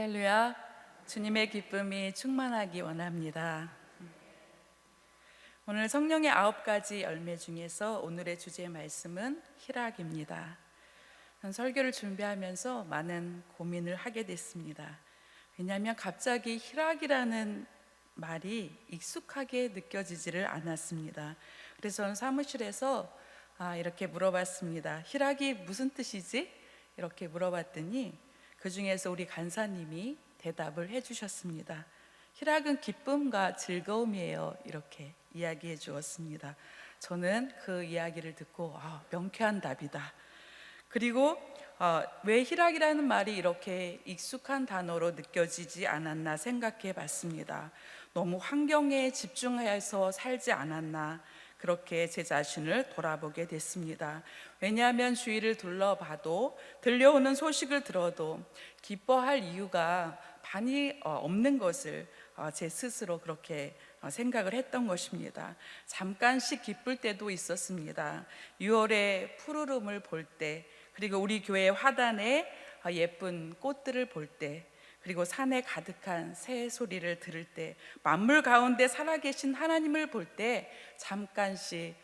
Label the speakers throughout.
Speaker 1: 할렐루야. 주님의 기쁨이 충만하기 원합니다. 오늘 성령의 9가지 열매 중에서 오늘의 주제 말씀은 희락입니다. 설교를 준비하면서 많은 고민을 하게 됐습니다. 왜냐하면 갑자기 희락이라는 말이 익숙하게 느껴지지를 않았습니다. 그래서 저는 사무실에서 이렇게 물어봤습니다. 희락이 무슨 뜻이지? 이렇게 물어봤더니 그 중에서 우리 간사님이 대답을 해주셨습니다. 희락은 기쁨과 즐거움이에요. 이렇게 이야기해 주었습니다. 저는 그 이야기를 듣고 명쾌한 답이다. 그리고 왜 희락이라는 말이 이렇게 익숙한 단어로 느껴지지 않았나 생각해 봤습니다. 너무 환경에 집중해서 살지 않았나, 그렇게 제 자신을 돌아보게 됐습니다. 왜냐하면 주위를 둘러봐도, 들려오는 소식을 들어도 기뻐할 이유가 반이 없는 것을 제 스스로 그렇게 생각을 했던 것입니다. 잠깐씩 기쁠 때도 있었습니다. 6월에 푸르름을 볼 때, 그리고 우리 교회 화단에 예쁜 꽃들을 볼 때, 그리고 산에 가득한 새 소리를 들을 때, 만물 가운데 살아계신 하나님을 볼 때 잠깐씩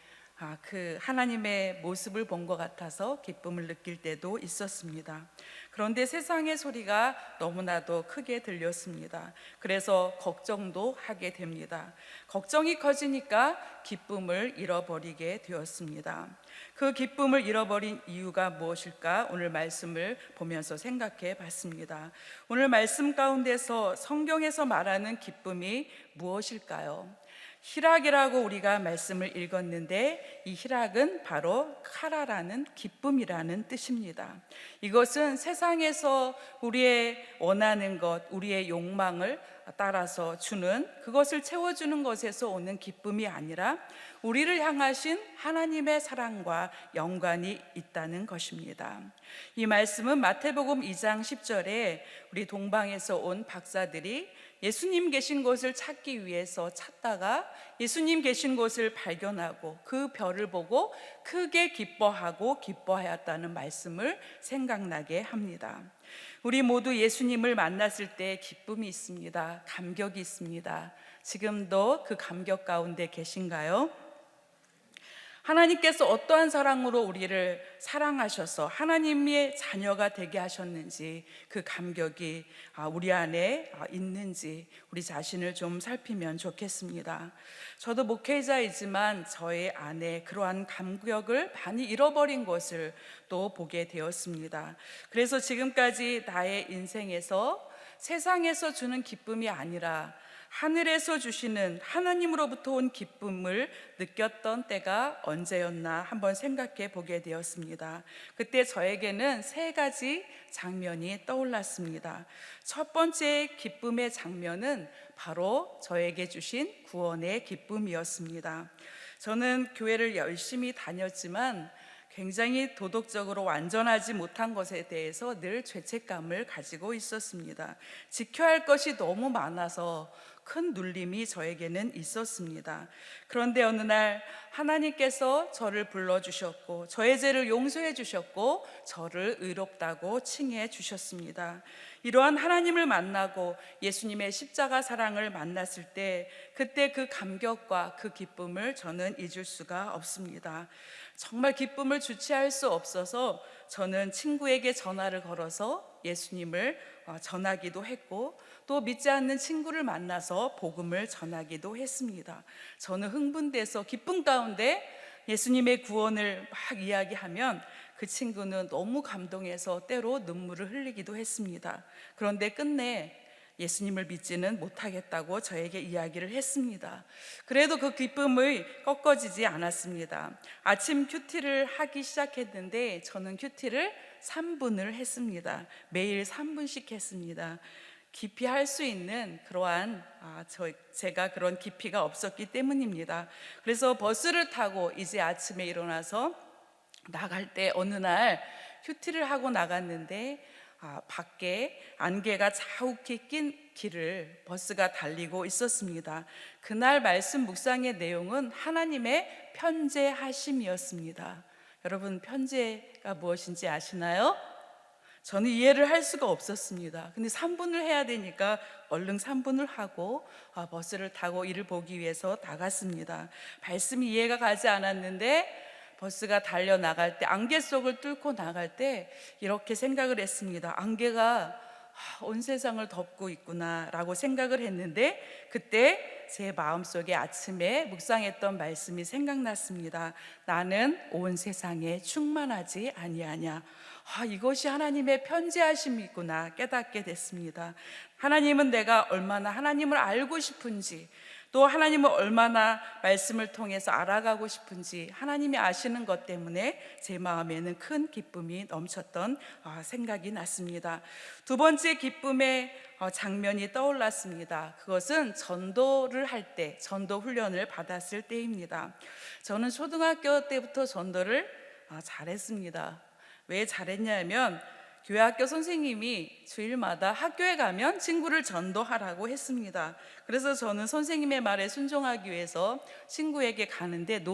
Speaker 1: 그 하나님의 모습을 본 것 같아서 기쁨을 느낄 때도 있었습니다. 그런데 세상의 소리가 너무나도 크게 들렸습니다. 그래서 걱정도 하게 됩니다. 걱정이 커지니까 기쁨을 잃어버리게 되었습니다. 그 기쁨을 잃어버린 이유가 무엇일까? 오늘 말씀을 보면서 생각해 봤습니다. 오늘 말씀 가운데서 성경에서 말하는 기쁨이 무엇일까요? 희락이라고 우리가 말씀을 읽었는데, 이 희락은 바로 카라라는 기쁨이라는 뜻입니다. 이것은 세상에서 우리의 원하는 것, 우리의 욕망을 따라서 주는, 그것을 채워주는 것에서 오는 기쁨이 아니라 우리를 향하신 하나님의 사랑과 연관이 있다는 것입니다. 이 말씀은 마태복음 2장 10절에 우리 동방에서 온 박사들이 예수님 계신 곳을 찾기 위해서 찾다가 예수님 계신 곳을 발견하고 그 별을 보고 크게 기뻐하였다는 말씀을 생각나게 합니다. 우리 모두 예수님을 만났을 때 기쁨이 있습니다. 감격이 있습니다. 지금도 그 감격 가운데 계신가요? 하나님께서 어떠한 사랑으로 우리를 사랑하셔서 하나님의 자녀가 되게 하셨는지, 그 감격이 우리 안에 있는지 우리 자신을 좀 살피면 좋겠습니다. 저도 목회자이지만 저의 안에 그러한 감격을 많이 잃어버린 것을 또 보게 되었습니다. 그래서 지금까지 나의 인생에서 세상에서 주는 기쁨이 아니라 하늘에서 주시는 하나님으로부터 온 기쁨을 느꼈던 때가 언제였나 한번 생각해 보게 되었습니다. 그때 저에게는 3가지 장면이 떠올랐습니다. 첫 번째 기쁨의 장면은 바로 저에게 주신 구원의 기쁨이었습니다. 저는 교회를 열심히 다녔지만 굉장히 도덕적으로 완전하지 못한 것에 대해서 늘 죄책감을 가지고 있었습니다. 지켜야 할 것이 너무 많아서 큰 눌림이 저에게는 있었습니다. 그런데 어느 날 하나님께서 저를 불러주셨고 저의 죄를 용서해 주셨고 저를 의롭다고 칭해 주셨습니다. 이러한 하나님을 만나고 예수님의 십자가 사랑을 만났을 때, 그때 그 감격과 그 기쁨을 저는 잊을 수가 없습니다. 정말 기쁨을 주체할 수 없어서 저는 친구에게 전화를 걸어서 예수님을 전하기도 했고, 또 믿지 않는 친구를 만나서 복음을 전하기도 했습니다. 저는 흥분돼서 기쁨 가운데 예수님의 구원을 막 이야기하면 그 친구는 너무 감동해서 때로 눈물을 흘리기도 했습니다. 그런데 끝내 예수님을 믿지는 못하겠다고 저에게 이야기를 했습니다. 그래도 그 기쁨이 꺾어지지 않았습니다. 아침 큐티를 하기 시작했는데 저는 큐티를 3분을 했습니다. 매일 3분씩 했습니다. 깊이 할 수 있는 그러한 제가 그런 깊이가 없었기 때문입니다. 그래서 버스를 타고 이제 아침에 일어나서 나갈 때 어느 날 큐티를 하고 나갔는데 밖에 안개가 자욱히 낀 길을 버스가 달리고 있었습니다. 그날 말씀 묵상의 내용은 하나님의 편재하심이었습니다. 여러분, 편재가 무엇인지 아시나요? 저는 이해를 할 수가 없었습니다. 근데 3분을 해야 되니까 얼른 3분을 하고 버스를 타고 이를 보기 위해서 나갔습니다. 말씀이 이해가 가지 않았는데 버스가 달려나갈 때, 안개 속을 뚫고 나갈 때 이렇게 생각을 했습니다. 안개가 온 세상을 덮고 있구나 라고 생각을 했는데, 그때 제 마음속에 아침에 묵상했던 말씀이 생각났습니다. 나는 온 세상에 충만하지 아니하냐. 이것이 하나님의 편지하심이구나 깨닫게 됐습니다. 하나님은 내가 얼마나 하나님을 알고 싶은지, 또 하나님을 얼마나 말씀을 통해서 알아가고 싶은지 하나님이 아시는 것 때문에 제 마음에는 큰 기쁨이 넘쳤던 생각이 났습니다. 두 번째 기쁨의 장면이 떠올랐습니다. 그것은 전도를 할 때, 전도 훈련을 받았을 때입니다. 저는 초등학교 때부터 전도를 잘했습니다. 왜 잘했냐면 교회 학교 선생님이 주일마다 학교에 가면 친구를 전도하라고 했습니다. 그래서 저는 선생님의 말에 순종하기 위해서 친구에게 가는데,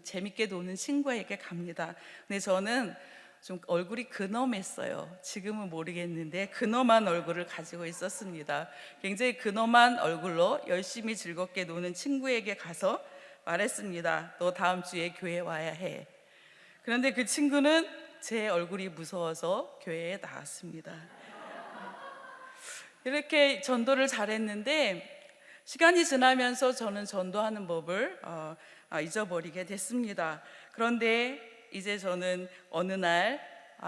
Speaker 1: 재밌게 노는 친구에게 갑니다. 근데 저는 좀 얼굴이 근엄했어요. 지금은 모르겠는데 근엄한 얼굴을 가지고 있었습니다. 굉장히 근엄한 얼굴로 열심히 즐겁게 노는 친구에게 가서 말했습니다. 너 다음 주에 교회 와야 해. 그런데 그 친구는 제 얼굴이 무서워서 교회에 나왔습니다. 이렇게 전도를 잘했는데 시간이 지나면서 저는 전도하는 법을 잊어버리게 됐습니다. 그런데 이제 저는 어느 날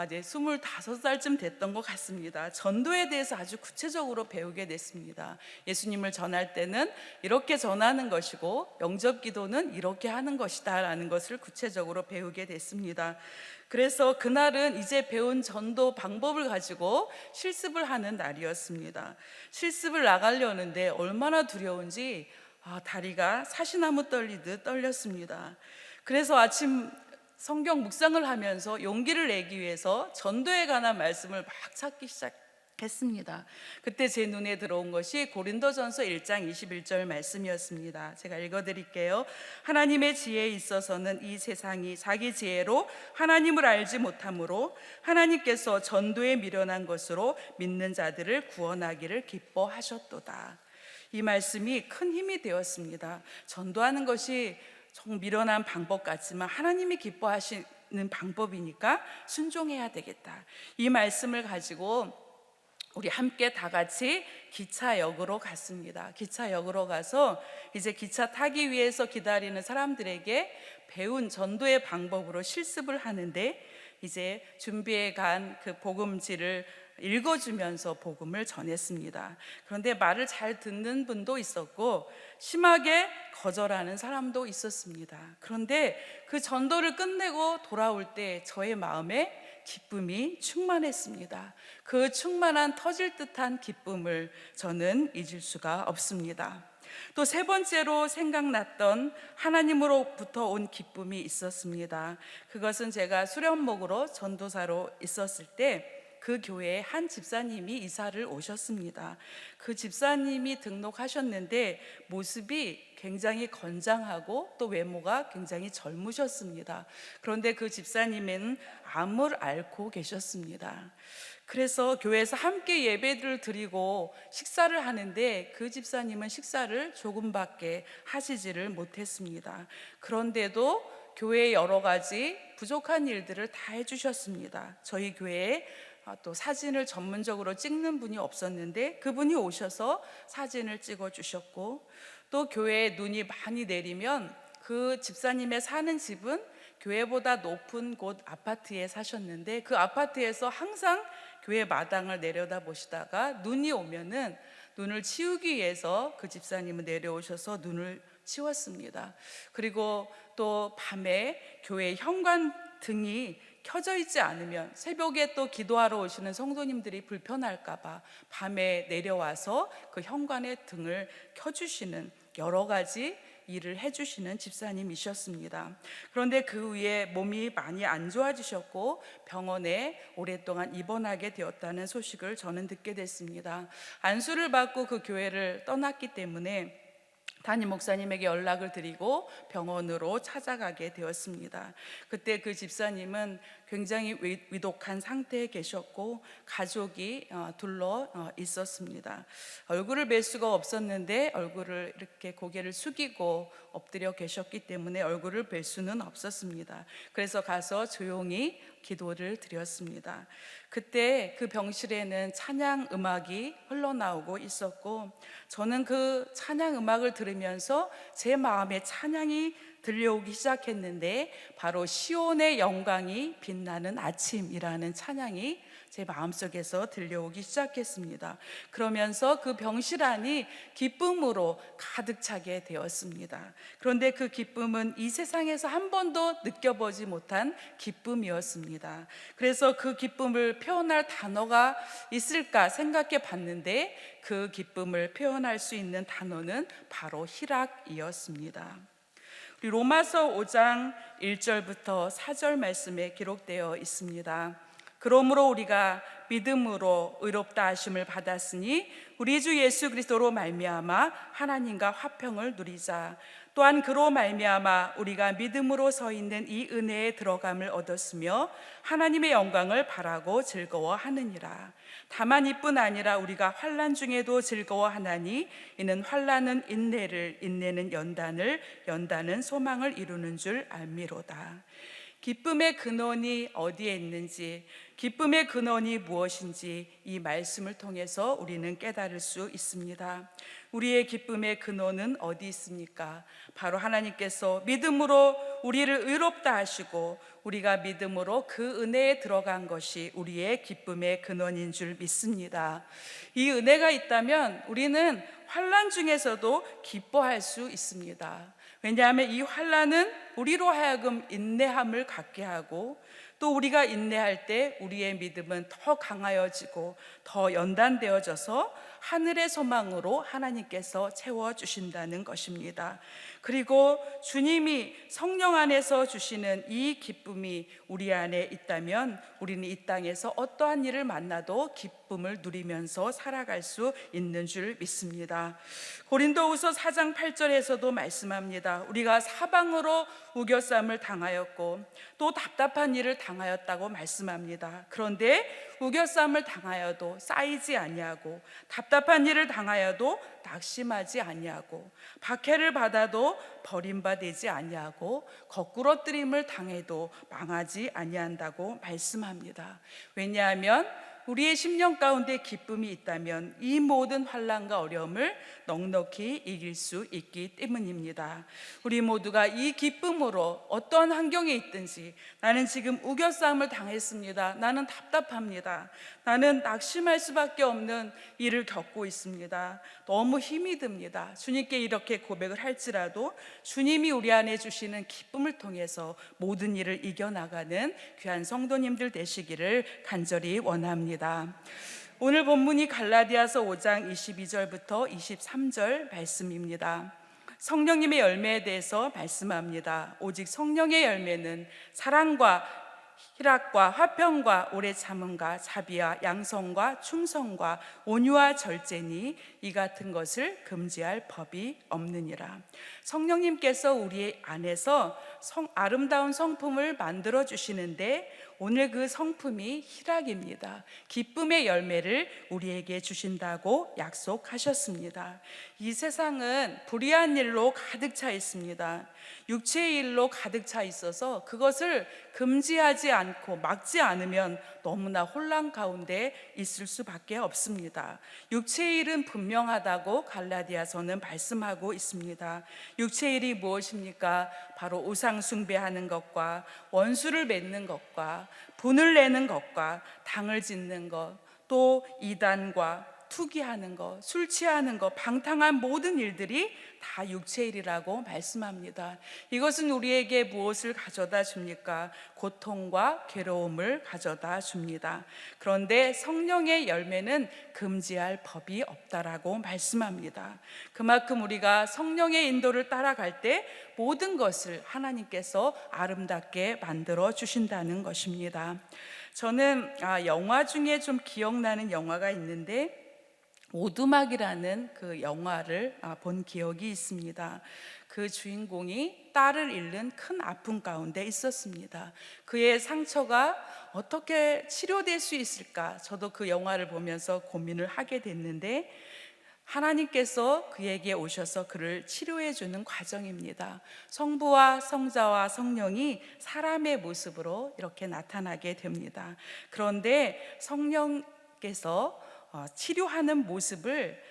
Speaker 1: 이제 25살쯤 됐던 것 같습니다. 전도에 대해서 아주 구체적으로 배우게 됐습니다. 예수님을 전할 때는 이렇게 전하는 것이고 영접 기도는 이렇게 하는 것이다 라는 것을 구체적으로 배우게 됐습니다. 그래서 그날은 이제 배운 전도 방법을 가지고 실습을 하는 날이었습니다. 실습을 나가려는데 얼마나 두려운지 다리가 사시나무 떨리듯 떨렸습니다. 그래서 아침 성경 묵상을 하면서 용기를 내기 위해서 전도에 관한 말씀을 막 찾기 시작했습니다. 그때 제 눈에 들어온 것이 고린도전서 1장 21절 말씀이었습니다. 제가 읽어드릴게요. 하나님의 지혜에 있어서는 이 세상이 자기 지혜로 하나님을 알지 못하므로 하나님께서 전도에 미련한 것으로 믿는 자들을 구원하기를 기뻐하셨도다. 이 말씀이 큰 힘이 되었습니다. 전도하는 것이 정 미련한 방법 같지만 하나님이 기뻐하시는 방법이니까 순종해야 되겠다. 이 말씀을 가지고 우리 함께 다 같이 기차역으로 갔습니다. 기차역으로 가서 이제 기차 타기 위해서 기다리는 사람들에게 배운 전도의 방법으로 실습을 하는데, 이제 준비해 간 그 복음지를 읽어주면서 복음을 전했습니다. 그런데 말을 잘 듣는 분도 있었고 심하게 거절하는 사람도 있었습니다. 그런데 그 전도를 끝내고 돌아올 때 저의 마음에 기쁨이 충만했습니다. 그 충만한 터질 듯한 기쁨을 저는 잊을 수가 없습니다. 또 세 번째로 생각났던 하나님으로부터 온 기쁨이 있었습니다. 그것은 제가 수련목으로 전도사로 있었을 때 그 교회에 한 집사님이 이사를 오셨습니다. 그 집사님이 등록하셨는데 모습이 굉장히 건장하고 또 외모가 굉장히 젊으셨습니다. 그런데 그 집사님은 암을 앓고 계셨습니다. 그래서 교회에서 함께 예배를 드리고 식사를 하는데 그 집사님은 식사를 조금밖에 하시지를 못했습니다. 그런데도 교회의 여러 가지 부족한 일들을 다 해주셨습니다. 저희 교회에 또 사진을 전문적으로 찍는 분이 없었는데 그분이 오셔서 사진을 찍어 주셨고, 또 교회에 눈이 많이 내리면 그 집사님의 사는 집은 교회보다 높은 곳 아파트에 사셨는데 그 아파트에서 항상 교회 마당을 내려다 보시다가 눈이 오면은 눈을 치우기 위해서 그 집사님은 내려오셔서 눈을 치웠습니다. 그리고 또 밤에 교회 현관등이 켜져 있지 않으면 새벽에 또 기도하러 오시는 성도님들이 불편할까봐 밤에 내려와서 그 현관의 등을 켜주시는 여러 가지 일을 해주시는 집사님이셨습니다. 그런데 그 후에 몸이 많이 안 좋아지셨고 병원에 오랫동안 입원하게 되었다는 소식을 저는 듣게 됐습니다. 안수를 받고 그 교회를 떠났기 때문에 담임 목사님에게 연락을 드리고 병원으로 찾아가게 되었습니다. 그때 그 집사님은 굉장히 위독한 상태에 계셨고 가족이 둘러 있었습니다. 얼굴을 뵐 수가 없었는데 얼굴을 이렇게 고개를 숙이고 엎드려 계셨기 때문에 얼굴을 뵐 수는 없었습니다. 그래서 가서 조용히 기도를 드렸습니다. 그때 그 병실에는 찬양 음악이 흘러나오고 있었고 저는 그 찬양 음악을 들으면서 제 마음에 찬양이 들려오기 시작했는데 바로 시온의 영광이 빛나는 아침이라는 찬양이 제 마음속에서 들려오기 시작했습니다. 그러면서 그 병실 안이 기쁨으로 가득 차게 되었습니다. 그런데 그 기쁨은 이 세상에서 한 번도 느껴보지 못한 기쁨이었습니다. 그래서 그 기쁨을 표현할 단어가 있을까 생각해 봤는데 그 기쁨을 표현할 수 있는 단어는 바로 희락이었습니다. 우리 로마서 5장 1절부터 4절 말씀에 기록되어 있습니다. 그러므로 우리가 믿음으로 의롭다 하심을 받았으니 우리 주 예수 그리스도로 말미암아 하나님과 화평을 누리자. 또한 그로 말미암아 우리가 믿음으로 서 있는 이 은혜에 들어감을 얻었으며 하나님의 영광을 바라고 즐거워하느니라. 다만 이뿐 아니라 우리가 환난 중에도 즐거워하나니 이는 환난은 인내를, 인내는 연단을, 연단은 소망을 이루는 줄 알미로다. 기쁨의 근원이 어디에 있는지, 기쁨의 근원이 무엇인지 이 말씀을 통해서 우리는 깨달을 수 있습니다. 우리의 기쁨의 근원은 어디 있습니까? 바로 하나님께서 믿음으로 우리를 의롭다 하시고 우리가 믿음으로 그 은혜에 들어간 것이 우리의 기쁨의 근원인 줄 믿습니다. 이 은혜가 있다면 우리는 환난 중에서도 기뻐할 수 있습니다. 왜냐하면 이 환난은 우리로 하여금 인내함을 갖게 하고 또 우리가 인내할 때 우리의 믿음은 더 강하여지고 더 연단되어져서 하늘의 소망으로 하나님께서 채워주신다는 것입니다. 그리고 주님이 성령 안에서 주시는 이 기쁨이 우리 안에 있다면 우리는 이 땅에서 어떠한 일을 만나도 기쁨을 누리면서 살아갈 수 있는 줄 믿습니다. 고린도후서 4장 8절에서도 말씀합니다. 우리가 사방으로 우겨쌈을 당하였고 또 답답한 일을 당하였다고 말씀합니다. 그런데 우겨쌈을 당하여도 쌓이지 아니하고 답답한 일을 당하여도 낙심하지 아니하고 박해를 받아도 버림받지 아니하고 거꾸러뜨림을 당해도 망하지 아니한다고 말씀합니다. 왜냐하면 우리의 심령 가운데 기쁨이 있다면 이 모든 환난과 어려움을 넉넉히 이길 수 있기 때문입니다. 우리 모두가 이 기쁨으로 어떠한 환경에 있든지 나는 지금 우겨싸움을 당했습니다. 나는 답답합니다. 나는 낙심할 수밖에 없는 일을 겪고 있습니다. 너무 힘이 듭니다. 주님께 이렇게 고백을 할지라도 주님이 우리 안에 주시는 기쁨을 통해서 모든 일을 이겨나가는 귀한 성도님들 되시기를 간절히 원합니다. 오늘 본문이 갈라디아서 5장 22절부터 23절 말씀입니다. 성령님의 열매에 대해서 말씀합니다. 오직 성령의 열매는 사랑과 희락과 화평과 오래 참음과 자비와 양성과 충성과 온유와 절제니 이 같은 것을 금지할 법이 없느니라. 성령님께서 우리 안에서 아름다운 성품을 만들어 주시는데 오늘 그 성품이 희락입니다. 기쁨의 열매를 우리에게 주신다고 약속하셨습니다. 이 세상은 불의한 일로 가득 차 있습니다. 육체의 일로 가득 차 있어서 그것을 금지하지 않고 막지 않으면 너무나 혼란 가운데 있을 수밖에 없습니다. 육체의 일은 분명하다고 갈라디아서는 말씀하고 있습니다. 육체의 일이 무엇입니까? 바로 우상 숭배하는 것과 원수를 맺는 것과 분을 내는 것과 당을 짓는 것, 또 이단과 투기하는 것, 술 취하는 것, 방탕한 모든 일들이 다 육체의 일이라고 말씀합니다. 이것은 우리에게 무엇을 가져다 줍니까? 고통과 괴로움을 가져다 줍니다. 그런데 성령의 열매는 금지할 법이 없다라고 말씀합니다. 그만큼 우리가 성령의 인도를 따라갈 때 모든 것을 하나님께서 아름답게 만들어 주신다는 것입니다. 저는 영화 중에 좀 기억나는 영화가 있는데 오두막이라는 그 영화를 본 기억이 있습니다. 그 주인공이 딸을 잃는 큰 아픔 가운데 있었습니다. 그의 상처가 어떻게 치료될 수 있을까? 저도 그 영화를 보면서 고민을 하게 됐는데, 하나님께서 그에게 오셔서 그를 치료해 주는 과정입니다. 성부와 성자와 성령이 사람의 모습으로 이렇게 나타나게 됩니다. 그런데 성령께서 치료하는 모습을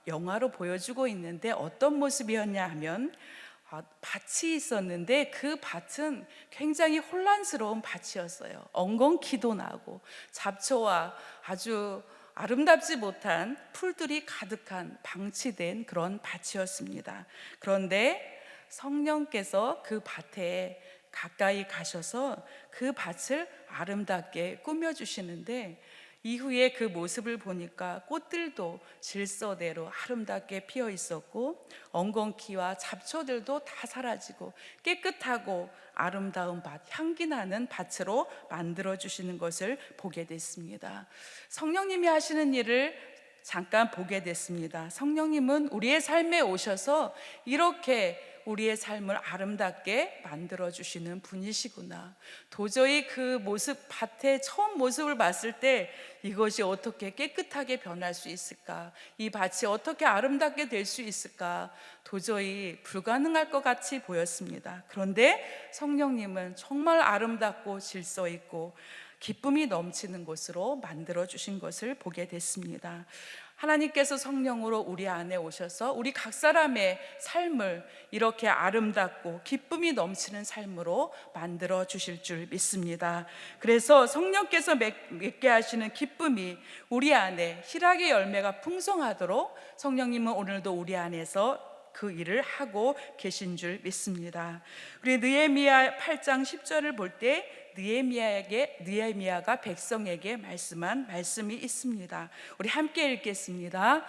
Speaker 1: 영화로 보여주고 있는데, 어떤 모습이었냐 하면 밭이 있었는데 그 밭은 굉장히 혼란스러운 밭이었어요. 엉겅퀴도 나고 잡초와 아주 아름답지 못한 풀들이 가득한 방치된 그런 밭이었습니다. 그런데 성령께서 그 밭에 가까이 가셔서 그 밭을 아름답게 꾸며주시는데, 이후에 그 모습을 보니까 꽃들도 질서대로 아름답게 피어 있었고, 엉겅퀴와 잡초들도 다 사라지고 깨끗하고 아름다운 밭, 향기 나는 밭으로 만들어 주시는 것을 보게 됐습니다. 성령님이 하시는 일을 잠깐 보게 됐습니다. 성령님은 우리의 삶에 오셔서 이렇게 우리의 삶을 아름답게 만들어 주시는 분이시구나. 도저히 그 모습, 밭의 처음 모습을 봤을 때 이것이 어떻게 깨끗하게 변할 수 있을까? 이 밭이 어떻게 아름답게 될 수 있을까? 도저히 불가능할 것 같이 보였습니다. 그런데 성령님은 정말 아름답고 질서 있고 기쁨이 넘치는 곳으로 만들어 주신 것을 보게 됐습니다. 하나님께서 성령으로 우리 안에 오셔서 우리 각 사람의 삶을 이렇게 아름답고 기쁨이 넘치는 삶으로 만들어 주실 줄 믿습니다. 그래서 성령께서 맺게 하시는 기쁨이 우리 안에 희락의 열매가 풍성하도록 성령님은 오늘도 우리 안에서 그 일을 하고 계신 줄 믿습니다. 우리 느헤미야 8장 10절을 볼 때 느헤미야가 백성에게 말씀한 말씀이 있습니다. 우리 함께 읽겠습니다.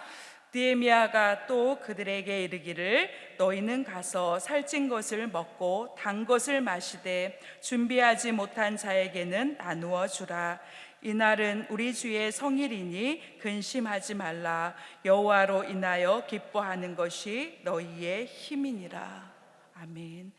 Speaker 1: 느헤미야가 또 그들에게 이르기를, 너희는 가서 살찐 것을 먹고 단 것을 마시되 준비하지 못한 자에게는 나누어 주라. 이날은 우리 주의 성일이니 근심하지 말라. 여호와로 인하여 기뻐하는 것이 너희의 힘이니라. 아멘.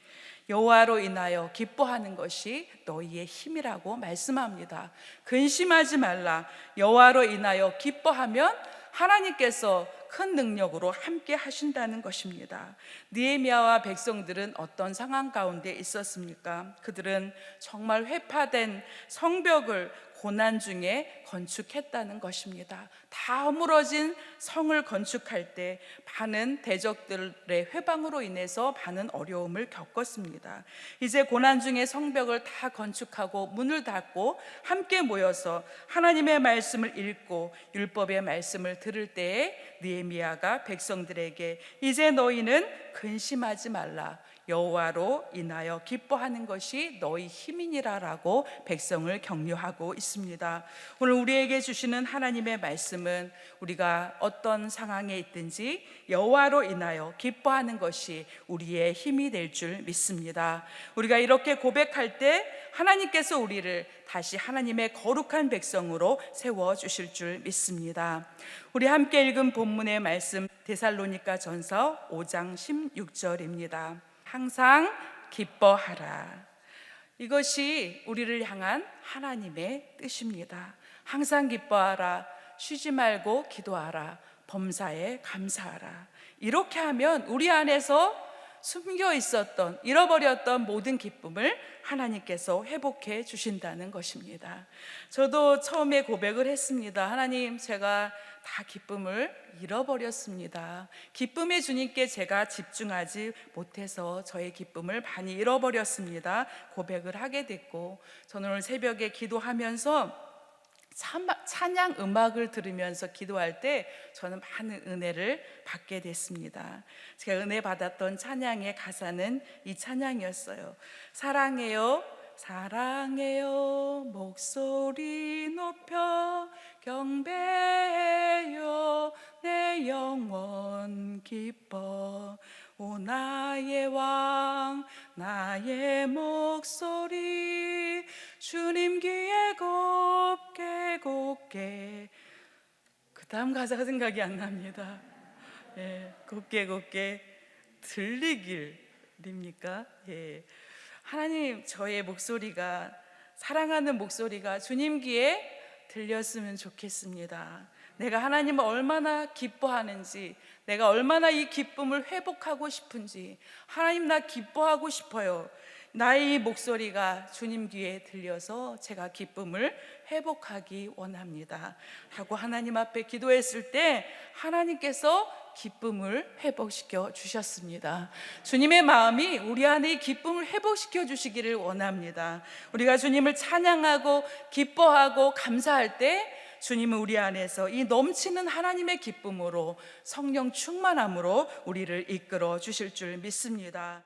Speaker 1: 여호와로 인하여 기뻐하는 것이 너희의 힘이라고 말씀합니다. 근심하지 말라. 여호와로 인하여 기뻐하면 하나님께서 큰 능력으로 함께 하신다는 것입니다. 느헤미야와 백성들은 어떤 상황 가운데 있었습니까? 그들은 정말 회파된 성벽을 고난 중에 건축했다는 것입니다. 다 허물어진 성을 건축할 때 많은 대적들의 회방으로 인해서 많은 어려움을 겪었습니다. 이제 고난 중에 성벽을 다 건축하고 문을 닫고 함께 모여서 하나님의 말씀을 읽고 율법의 말씀을 들을 때에 느헤미야가 백성들에게, 이제 너희는 근심하지 말라. 여호와로 인하여 기뻐하는 것이 너희 힘이니라라고 백성을 격려하고 있습니다. 오늘 우리에게 주시는 하나님의 말씀은 우리가 어떤 상황에 있든지 여호와로 인하여 기뻐하는 것이 우리의 힘이 될 줄 믿습니다. 우리가 이렇게 고백할 때 하나님께서 우리를 다시 하나님의 거룩한 백성으로 세워 주실 줄 믿습니다. 우리 함께 읽은 본문의 말씀 데살로니가 전서 5장 16절입니다. 항상 기뻐하라. 이것이 우리를 향한 하나님의 뜻입니다. 항상 기뻐하라. 쉬지 말고 기도하라. 범사에 감사하라. 이렇게 하면 우리 안에서 숨겨 있었던, 잃어버렸던 모든 기쁨을 하나님께서 회복해 주신다는 것입니다. 저도 처음에 고백을 했습니다. 하나님, 제가 다 기쁨을 잃어버렸습니다. 기쁨의 주님께 제가 집중하지 못해서 저의 기쁨을 많이 잃어버렸습니다. 고백을 하게 됐고, 저는 오늘 새벽에 기도하면서 찬양 음악을 들으면서 기도할 때 저는 많은 은혜를 받게 됐습니다. 제가 은혜 받았던 찬양의 가사는 이 찬양이었어요. 사랑해요, 사랑해요, 목소리 높여 경배해요, 내 영혼 기뻐. 오 나의 왕, 나의 목소리 주님 귀에 곱게 곱게. 그 다음 가사가 생각이 안 납니다. 곱게 곱게 들리길입니까? 예. 하나님, 저의 목소리가, 사랑하는 목소리가 주님 귀에 들렸으면 좋겠습니다. 내가 하나님을 얼마나 기뻐하는지, 내가 얼마나 이 기쁨을 회복하고 싶은지, 하나님 나 기뻐하고 싶어요. 나의 이 목소리가 주님 귀에 들려서 제가 기쁨을 회복하기 원합니다 하고 하나님 앞에 기도했을 때 하나님께서 기쁨을 회복시켜 주셨습니다. 주님의 마음이 우리 안에 이 기쁨을 회복시켜 주시기를 원합니다. 우리가 주님을 찬양하고 기뻐하고 감사할 때 주님은 우리 안에서 이 넘치는 하나님의 기쁨으로, 성령 충만함으로 우리를 이끌어 주실 줄 믿습니다.